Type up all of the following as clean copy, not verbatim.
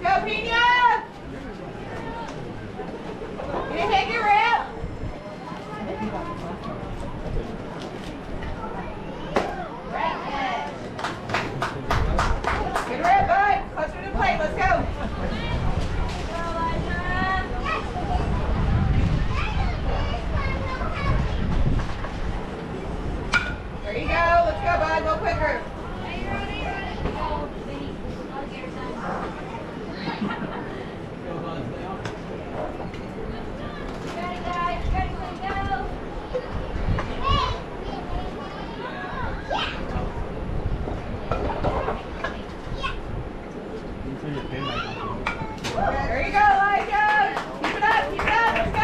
Go, Pina! You didn't take your rep? Good rep, bud. Closer to the plate. Let's go. There you go. Let's go, bud. Go quicker. There you go, Elijah. Keep it up, keep it up. Let's go.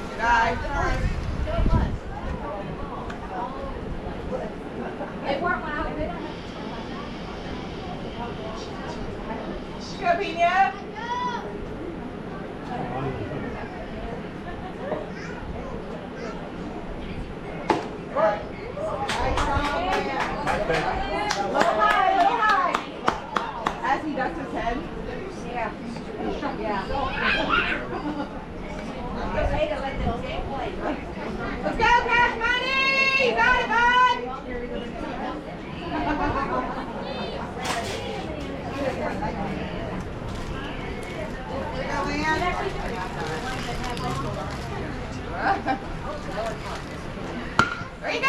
Good eye. They weren't when I was there. Go, Pina. Little high. As he ducks his head. Yeah. Yeah. Let's go, Cash Money! You got it, bud! There you go!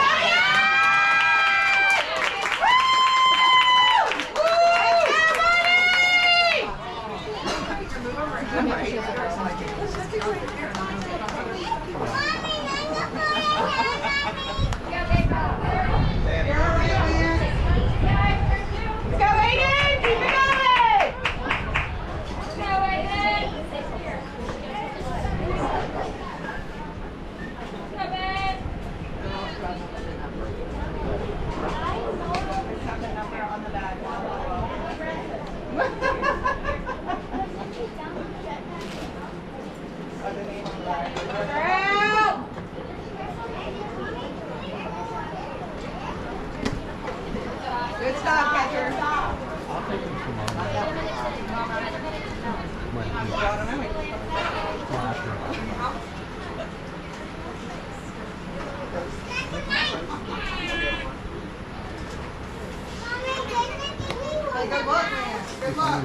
Good stop, catcher. I'll take them Good luck, man. Good luck.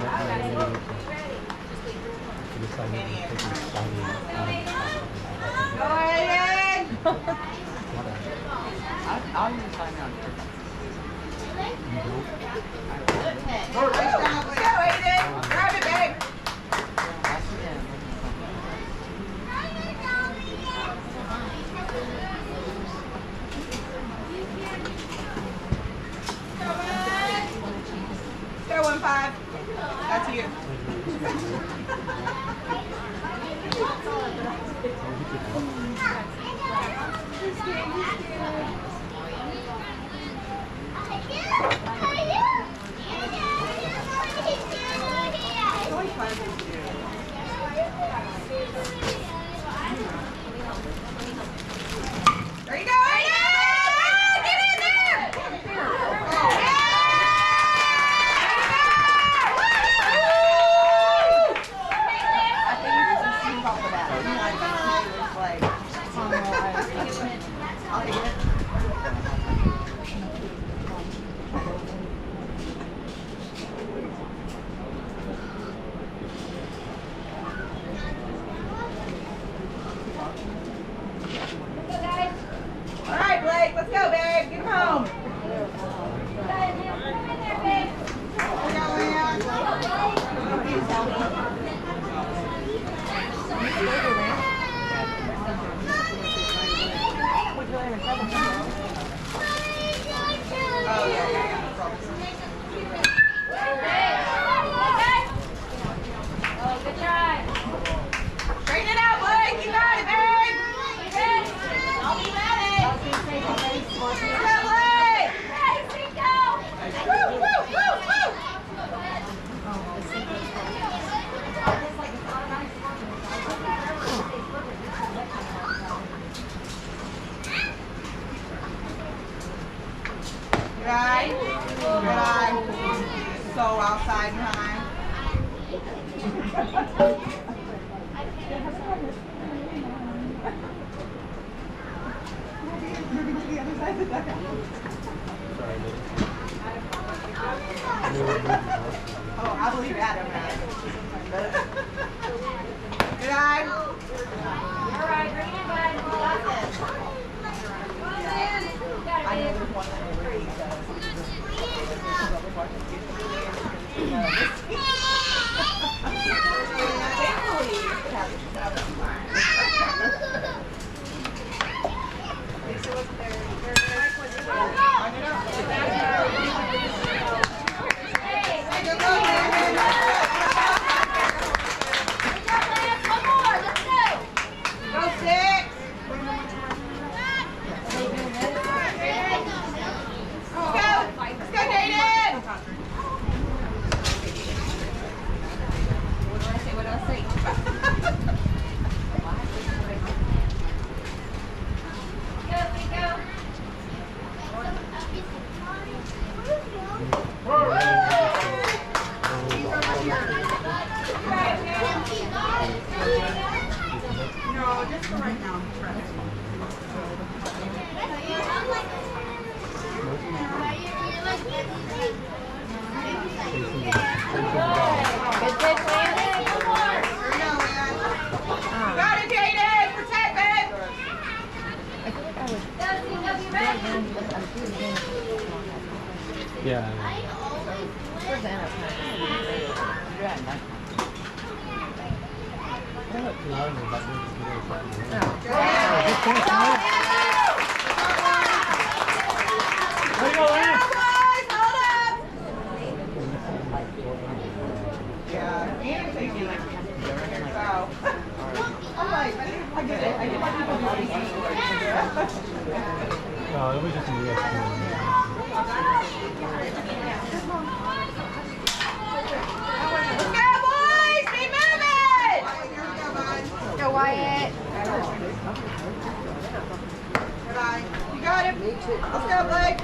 Go ahead. I'll use time out. Let's go, Aiden. Grab it, babe. Go 1-5. That's you. There you go, Aiden! Get in there! All right, Blake, let's go, babe. Get him home. Oh, yeah. Oh, good try. Straighten it out, Blake. You got it, babe. I'll be ready. lag behind. Oh, I believe Adam has. Good eye. All right, bring it in, bud. Got this. Got I know it, there's one that already One more, let's go. Go 6. Let's go, Hayden! What did I say? Go, we go. No, just for right now. Good pitch, Landon. One more. Got it, Hayden! Protect it! Go, be ready. Yeah. Way to go, Lance! Cowboys, hold up! Yeah, and taking like so. I'm like, I get it. I get my people Oh, it was just a Cowboys, be moving! Go, Wyatt. Goodbye. You got him. Let's go, Blake.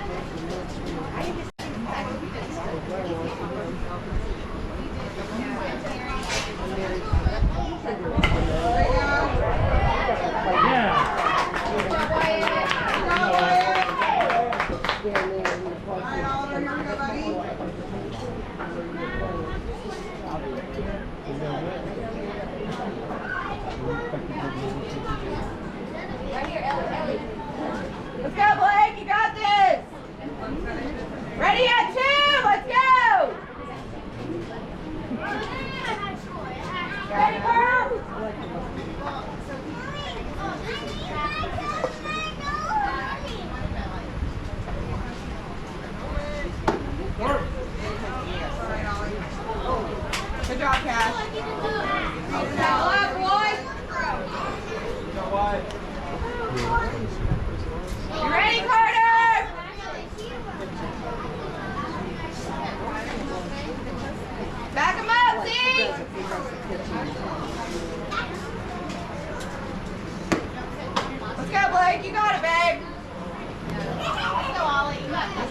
Right here, Ellie. Let's go, Blake. You got this. Ready at 2. Let's go. Ready, Carl? Good job, Cash. Settle up, boys. You ready, Carter? Back him up, see? Let's go, Blake. You got it, babe. Let's go, Ollie. You got this.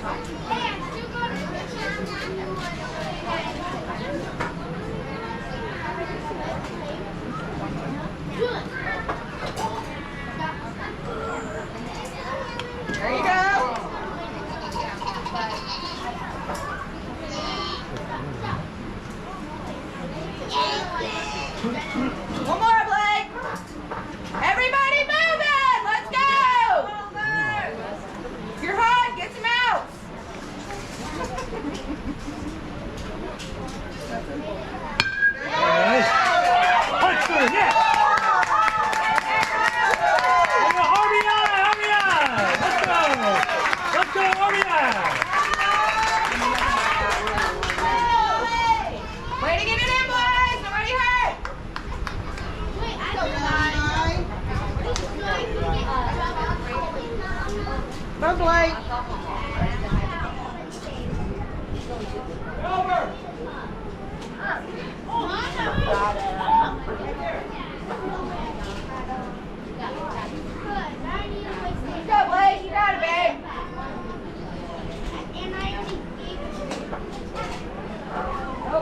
There you go. One more, Blake. Everybody moving. Let's go. You're hot. Get some out. Punch, yeah! Let's go, RBI! Way to get it in, boys. Nobody hurt. Go, Blake. Go, Blake. You got it, babe. Go,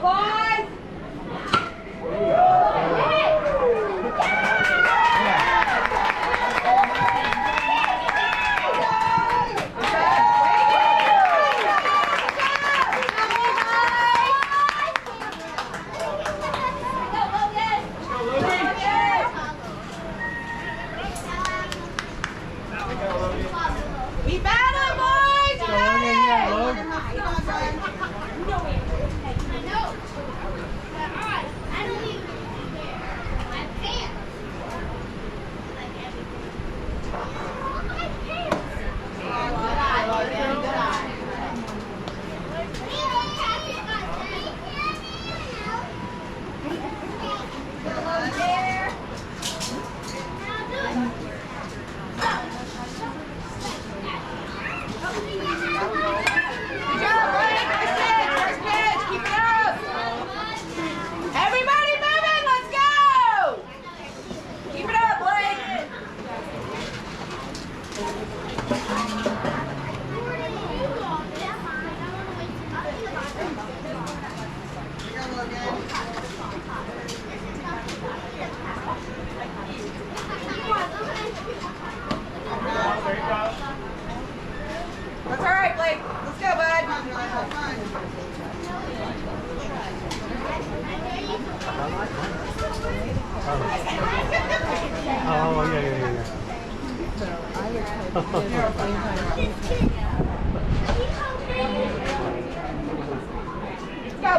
Let's go,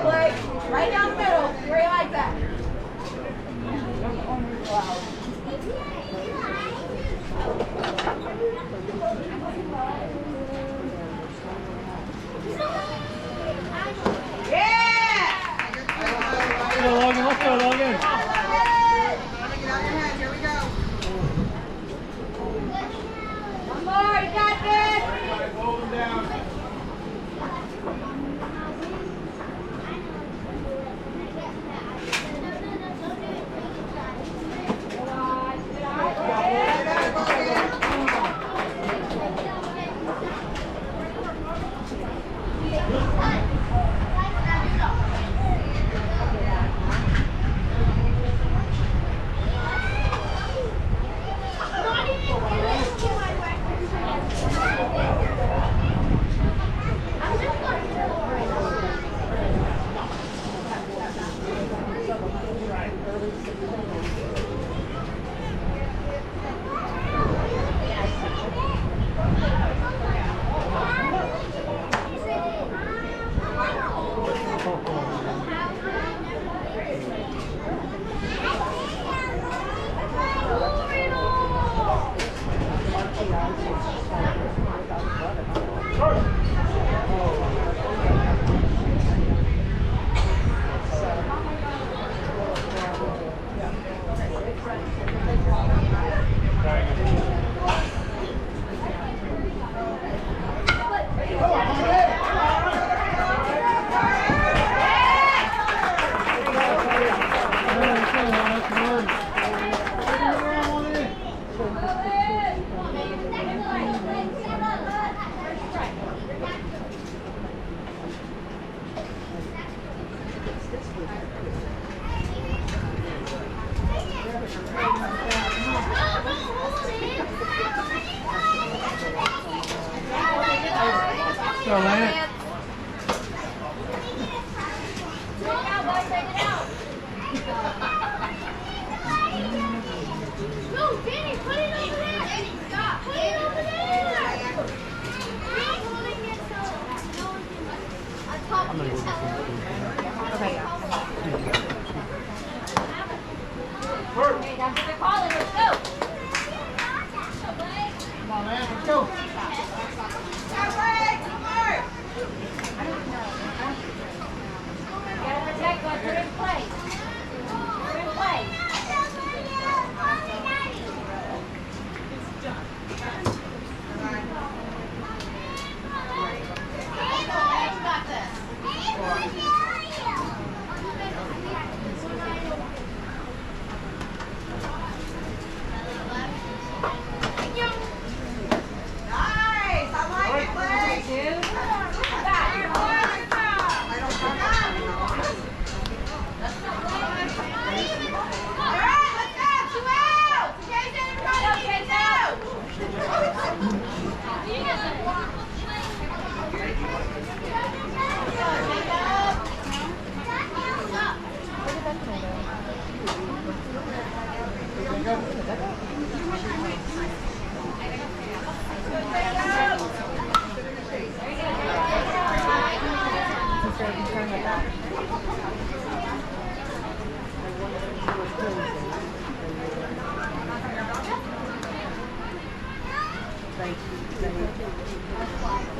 Blake. Right down the middle. Where you like that? Let's go, Logan. Let's go, Logan. One more. You got this. Go, Lance. No, Danny, put it over there. Danny, stop. Put it over there. I'm gonna go this one. Okay, yeah. Okay, that's what they're calling. Let's go. Come on, man, let's go. You gotta protect one. Put it in place. Put it in place. Nice! I like it, Blake! Alright, let's go! 2 outs! Jason in front of you, go!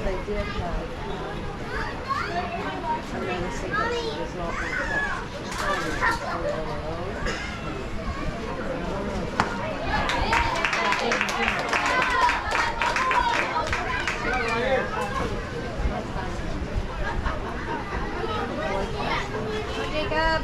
They did have amazing result Jacob.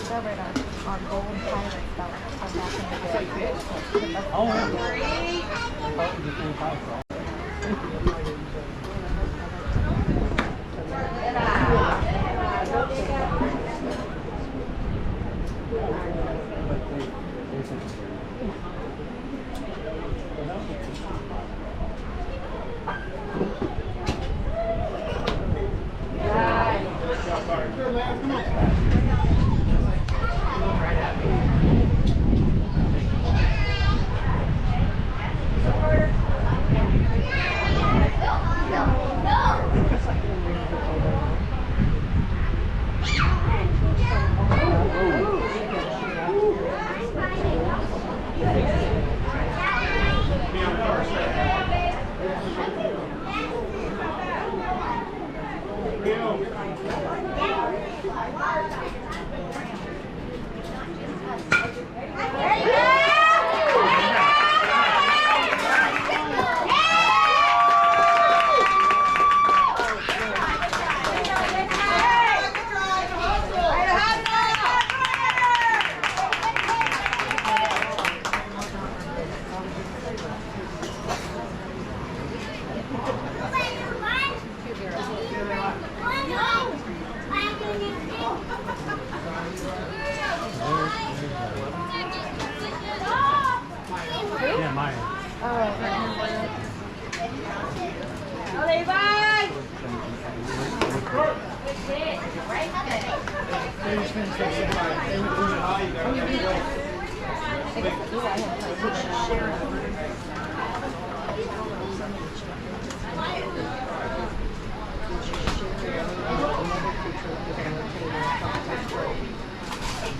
discovered our gold pirates that were back in the day. Oh, yeah.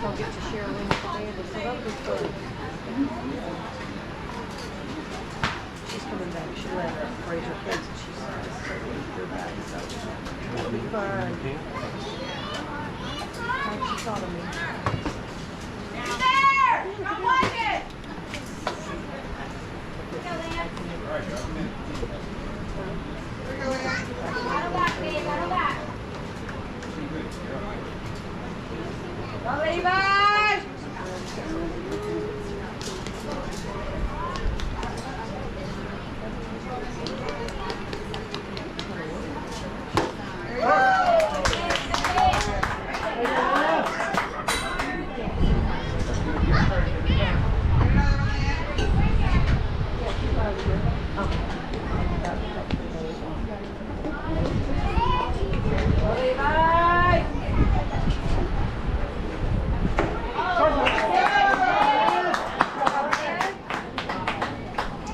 I'll get to share wings today, so that'll be good. She's coming back. She let her raise her kids and she's her back, so it'll be fun. She thought of me. Come watch it! Go back, babe. Go back. Go, Levi!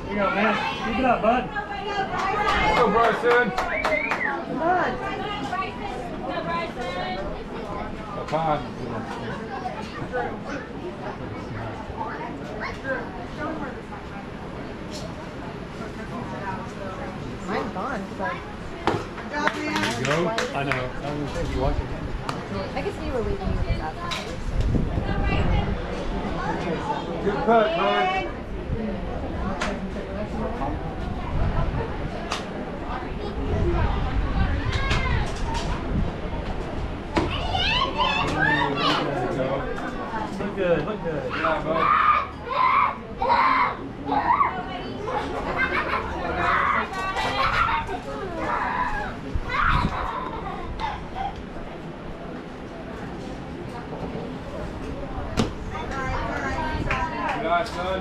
Here you go, man. Keep it up, bud. Let's go, Bryson. Come on. Come on. Mine's gone, so Go. I know. I was going to say, you watch it. I guess you were leaving me with that. Good cut, man. Look good. Look good. Yeah, bud. Good eye, son.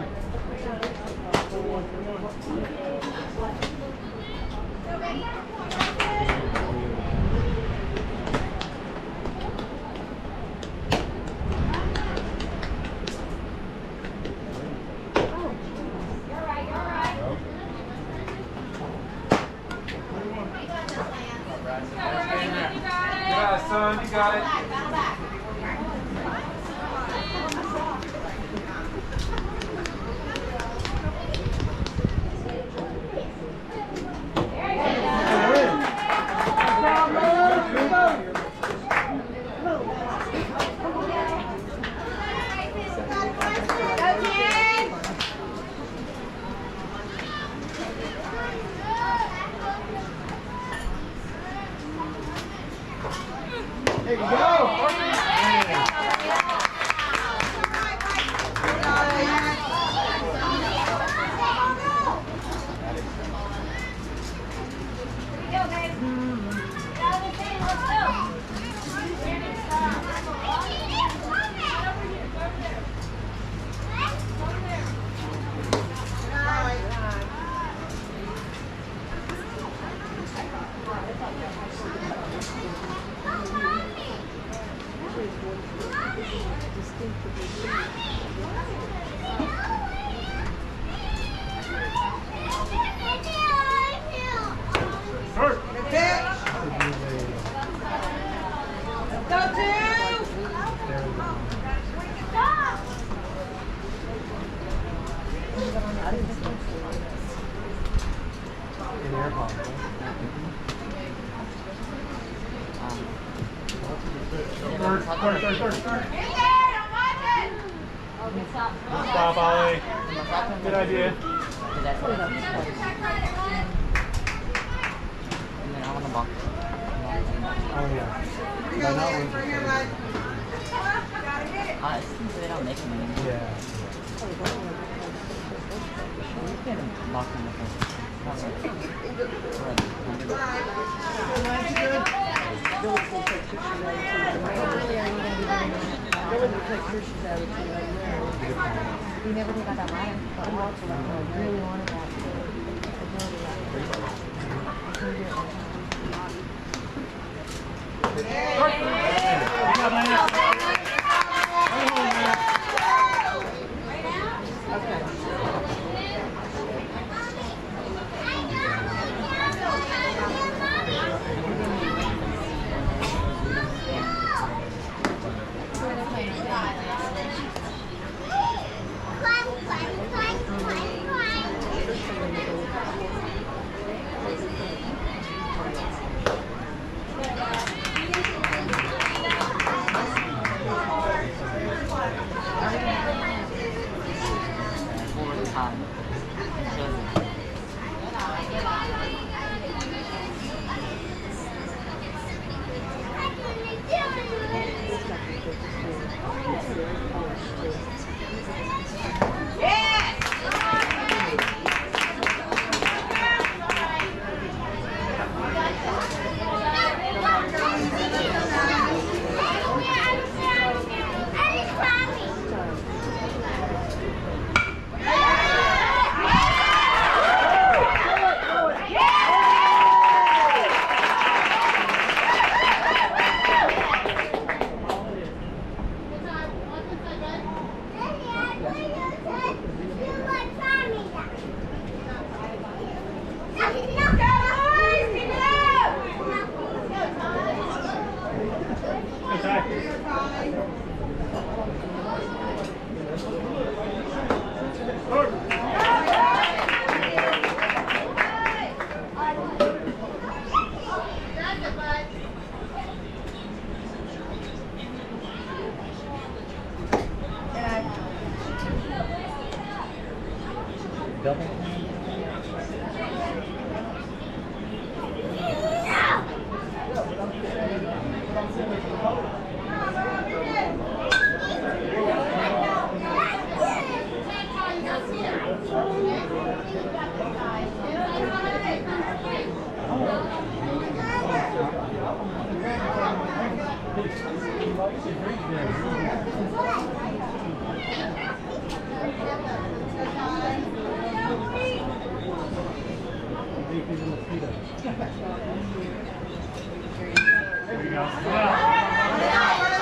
Yeah, son, you got it. There you go. Stop, Ollie. Good idea. And then I want to walk. Oh, yeah. They don't make them anymore. Yeah. You can lock them with We never did got that ladder, but we also really wanted that. think he's a mosquito. There you go. Yeah.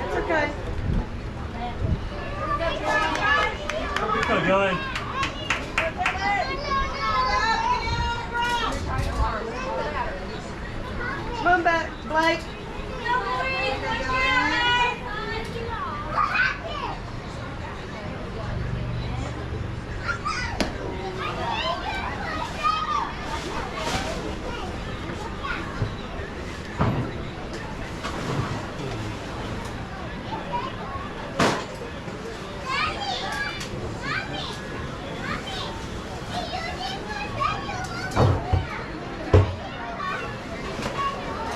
It's okay. Go, Dylan. Come on back, Blake.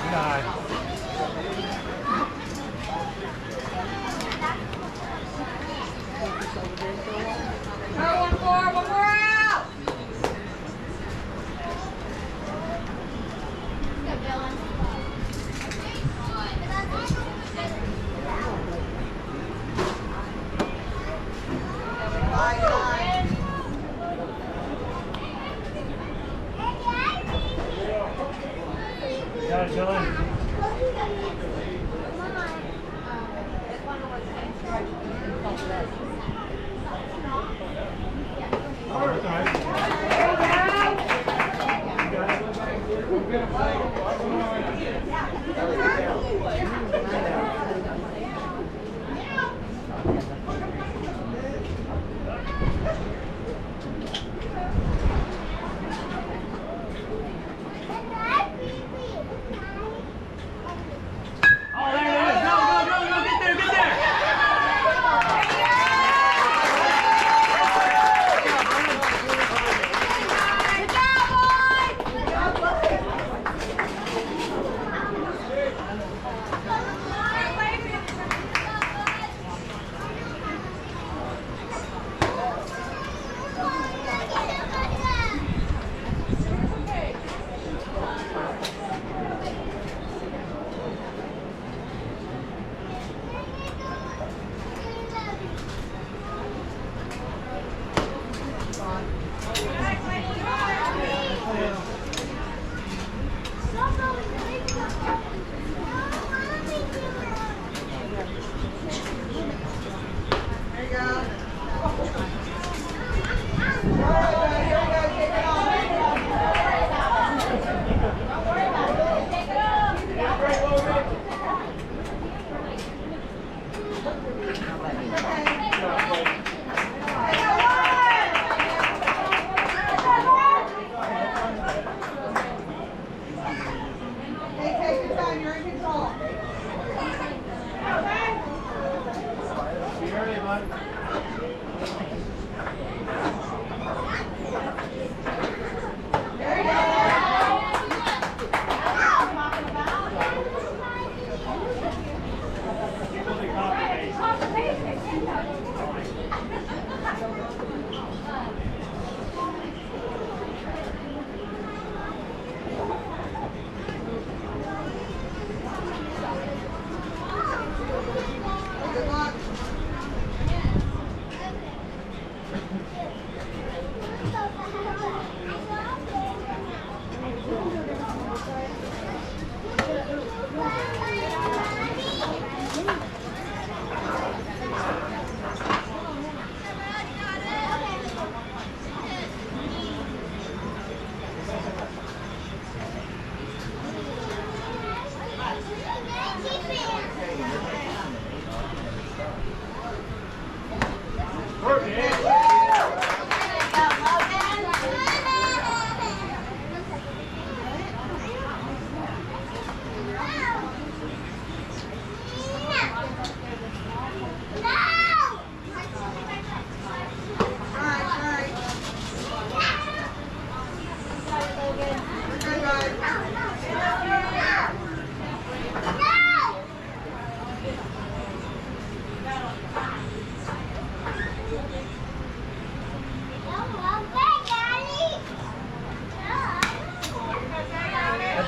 Good eye. One more out. Got it, Dylan. Oh, that's all right. Oh, there it is. Go, go, go, go. Get there, get there. Good job, boys.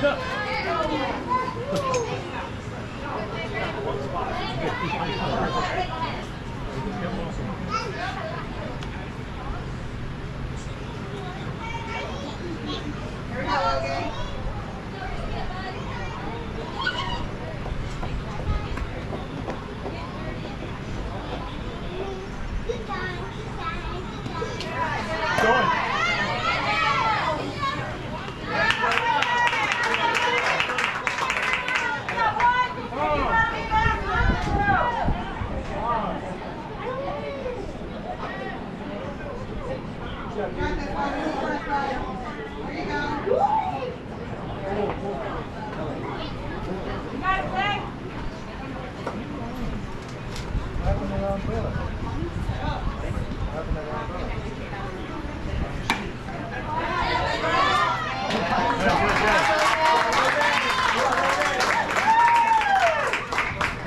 Good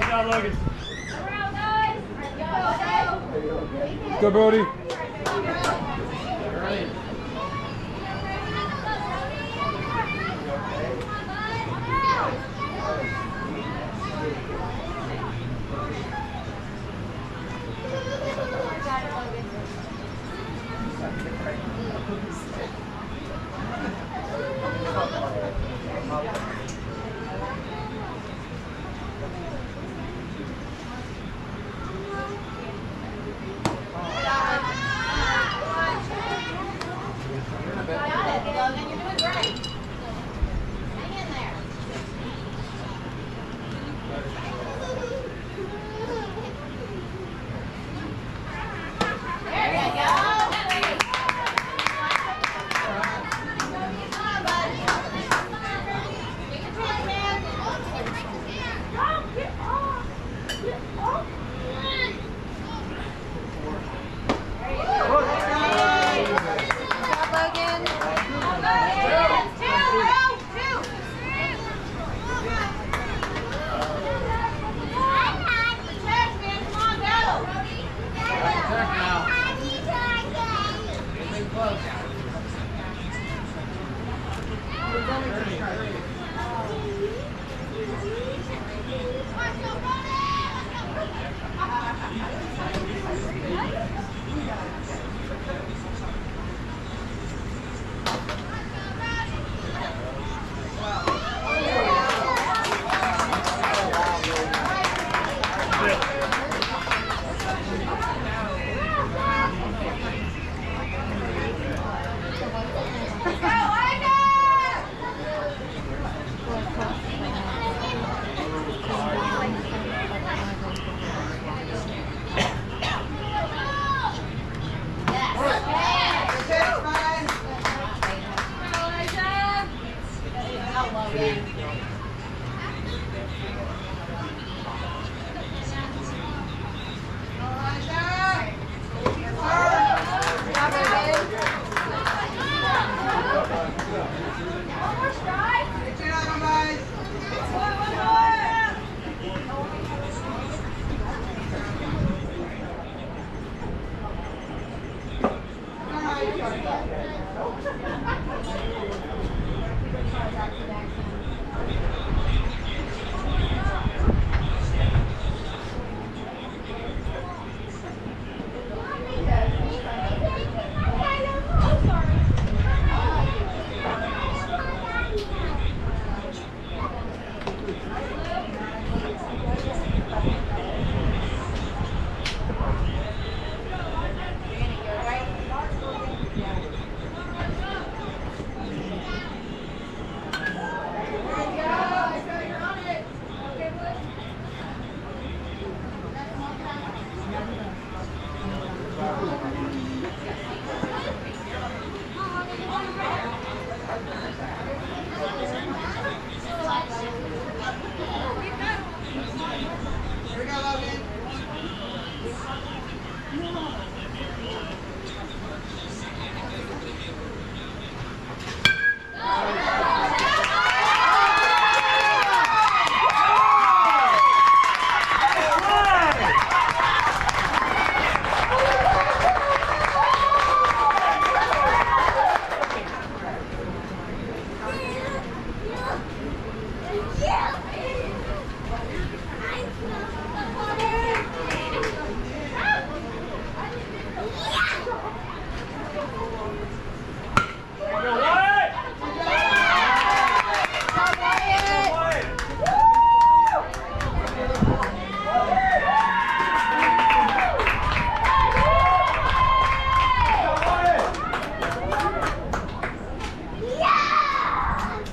job, Logan. Go, Brody. Logan, you're doing great. Hang in there. There you go. Come on, buddy. Take a chance, man. Get off. Get off. There you go.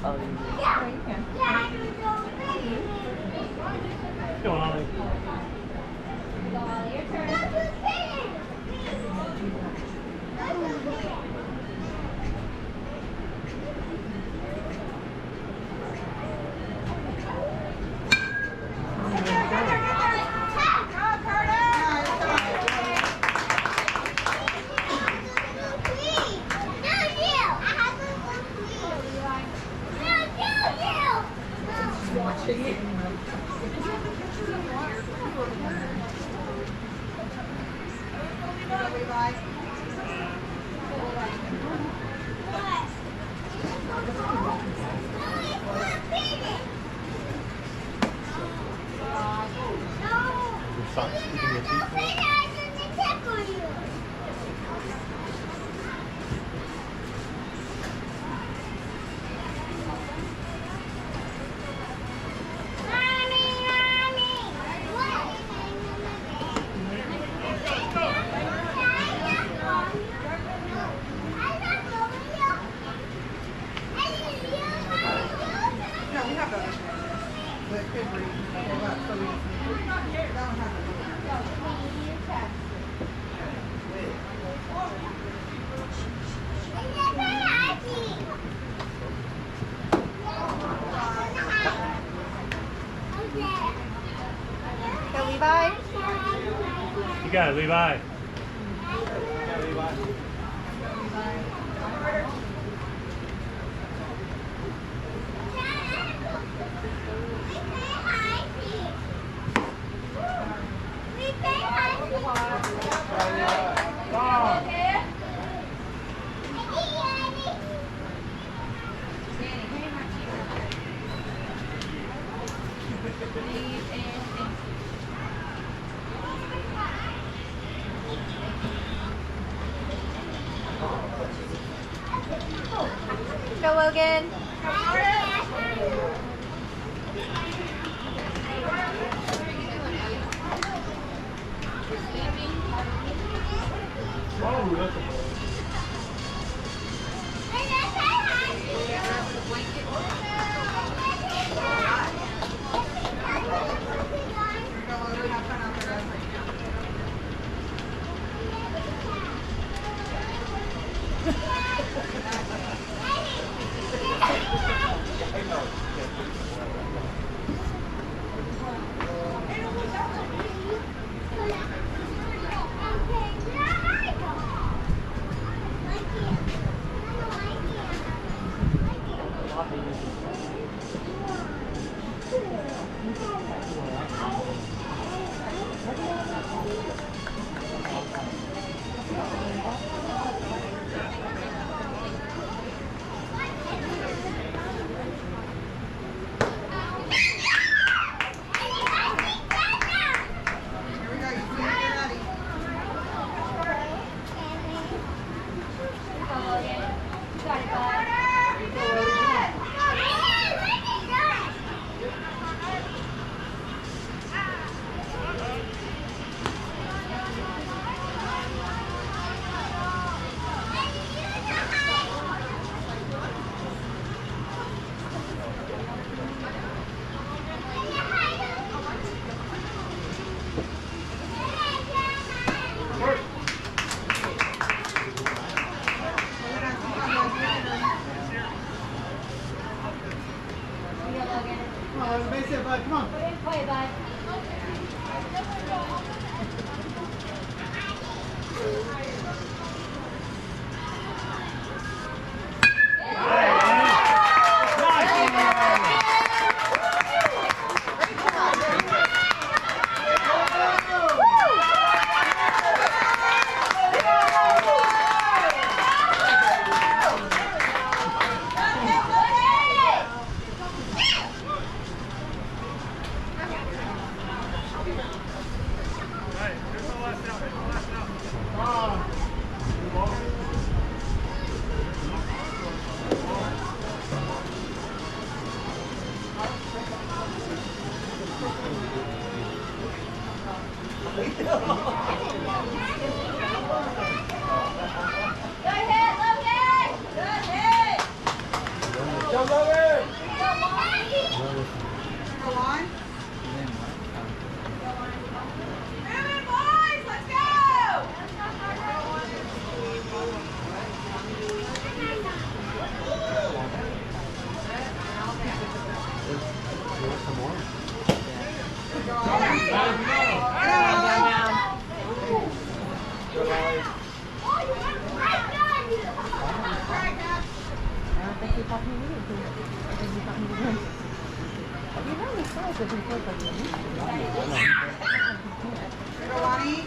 Oh, you do. Yeah, you can. Go on, Ollie. Your turn. No, we have those. But it could read. So we don't have Go, Levi. You got it, Levi. Go, Logan. Oh, that's a ball. Come on. Play, bud. Jump over! Go on. Move it, boys! Let's go! I don't think he thought he needed to. I think he thought he was going to. You know the size of his foot, like, Go, Lonnie.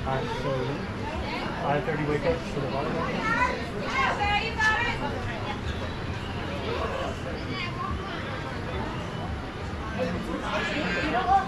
Alright, so 5:30 wake up for the volleyball game? You know what?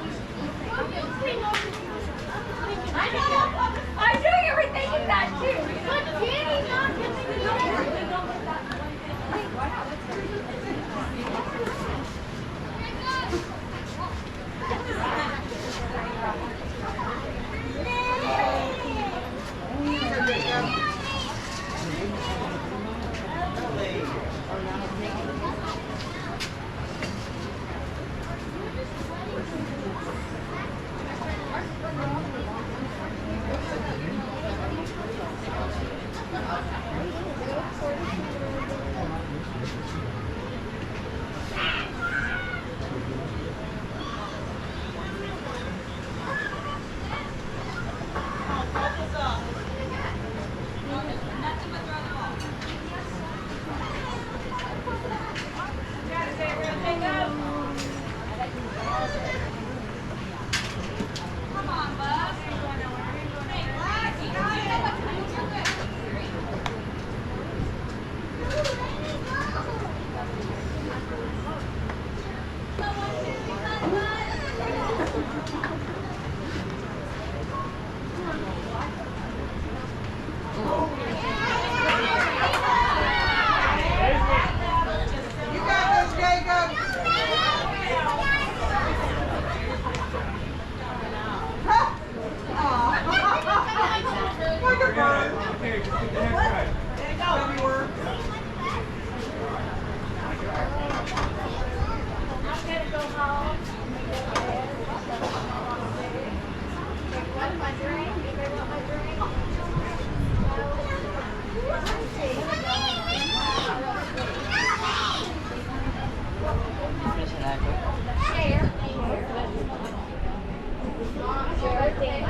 Share with Danny.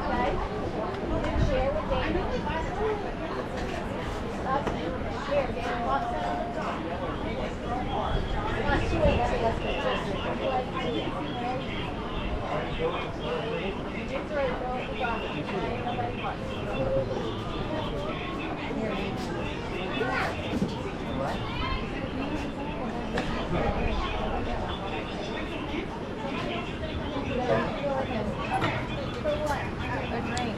Okay? Share with Danny. Up. Share. Danny walks out on the top. Let's do it. Let's go. It's right, bro. You got it. Ain't nobody wants For what? A drink.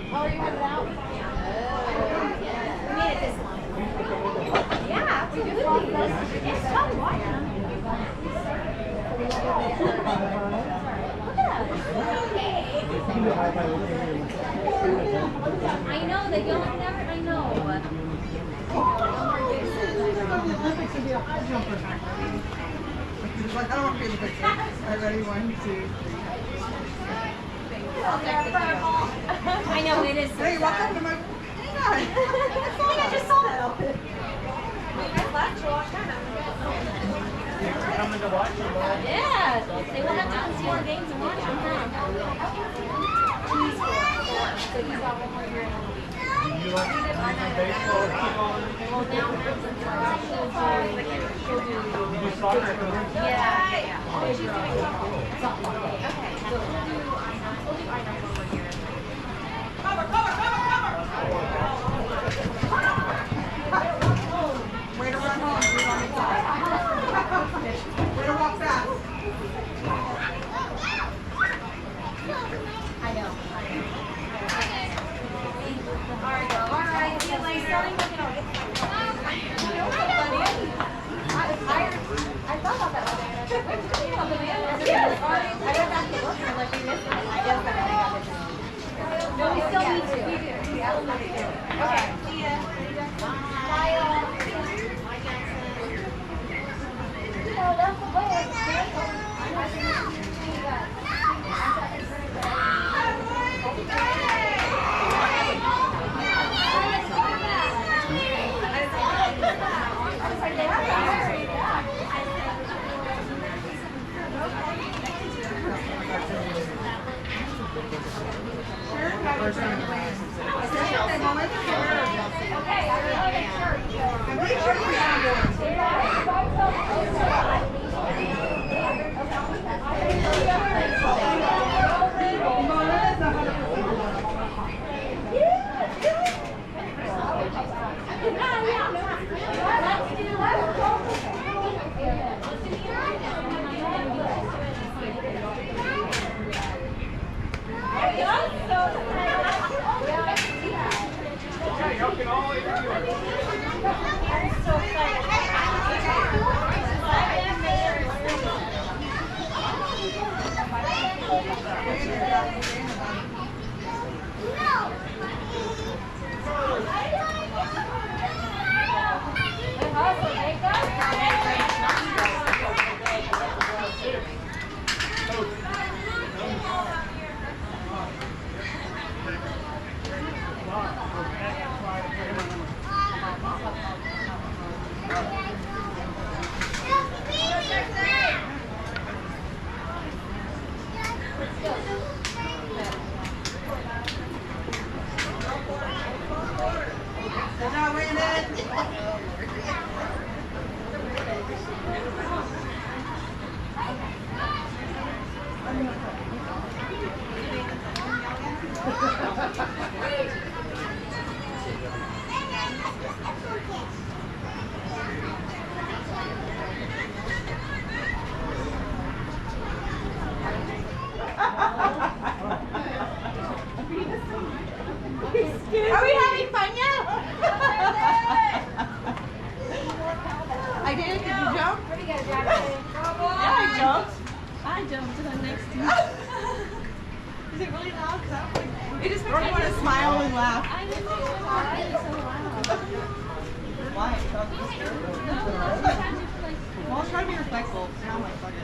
Oh, are you headed out? We made it this long. Yeah, we just walked this. It's tough walking. Look at us. I know, they don't never, I know. Olympics would be a high jumper. I don't want to be the picture. I'm ready. 1, 2, 3. I know, it is so Hey, walk up sad. to my. Hang on. I just saw that. Coming to watch you, boy. Yeah, they will have to come see our games and watch them now. He's cool. So he's got 1 more year in the league. Do you like baseball or football? Well, now she'll do. You do soccer? Yeah. Oh, she's doing softball. Okay. So we'll do I know 1 more year. Way to run home. You're on the side. Way to walk fast. I know. All right. See you later. I thought about that one day. I was like, wait, did you about the man? I went back to look and I'm like, we missed it. I guess I got it. No, we still need to. We do. Okay. See ya. Bye, y'all. Oh, that's the way. See you guys. First time. Good job, Brandon. Are we having fun yet? I did. Did you jump? Where'd you go, Jackson? Yeah, I jumped. I jumped to the next to you. Is it really loud? 'Cause I don't think it just makes me want to smile and laugh. I didn't know it was so loud. Why? No, sometimes it's like Well, I was trying to be respectful. Now I'm like, fuck it.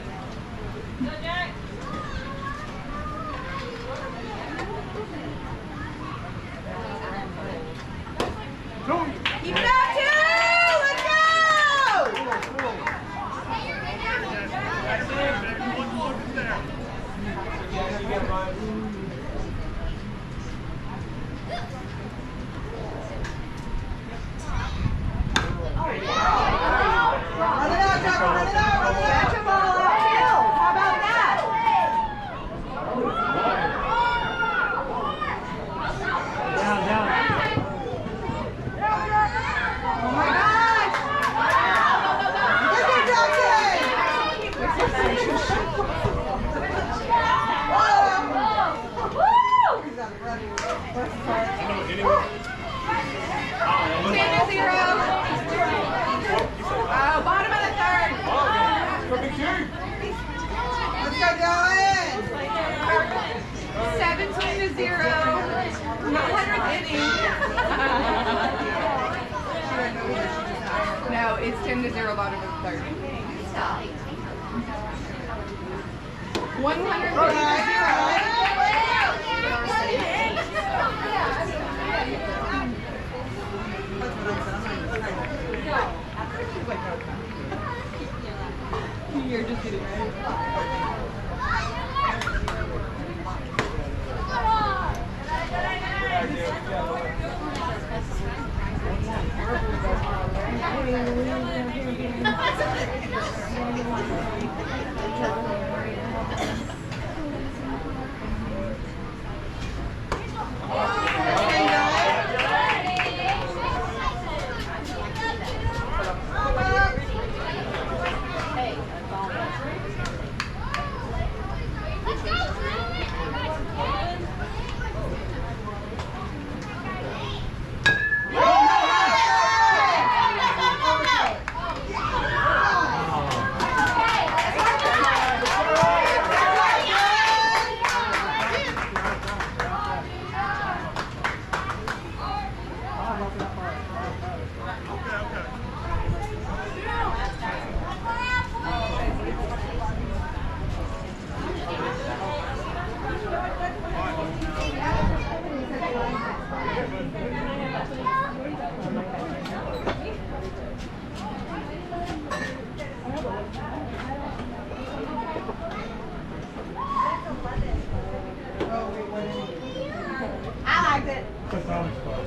Keep it up, too! Let's go! That's it, baby. One more from there. Run it out, Tucker, run it out, run it out. Catch a ball out, too. How about that? Down, down. Oh my gosh! Get there, Jackson! He's out of breath. Stand to 0. Bottom of the third. Let's go, Dylan. 17-0. 100th inning. No, it's 10-0 bottom of the third. 100. You're just kidding, I liked it. Put down the spot.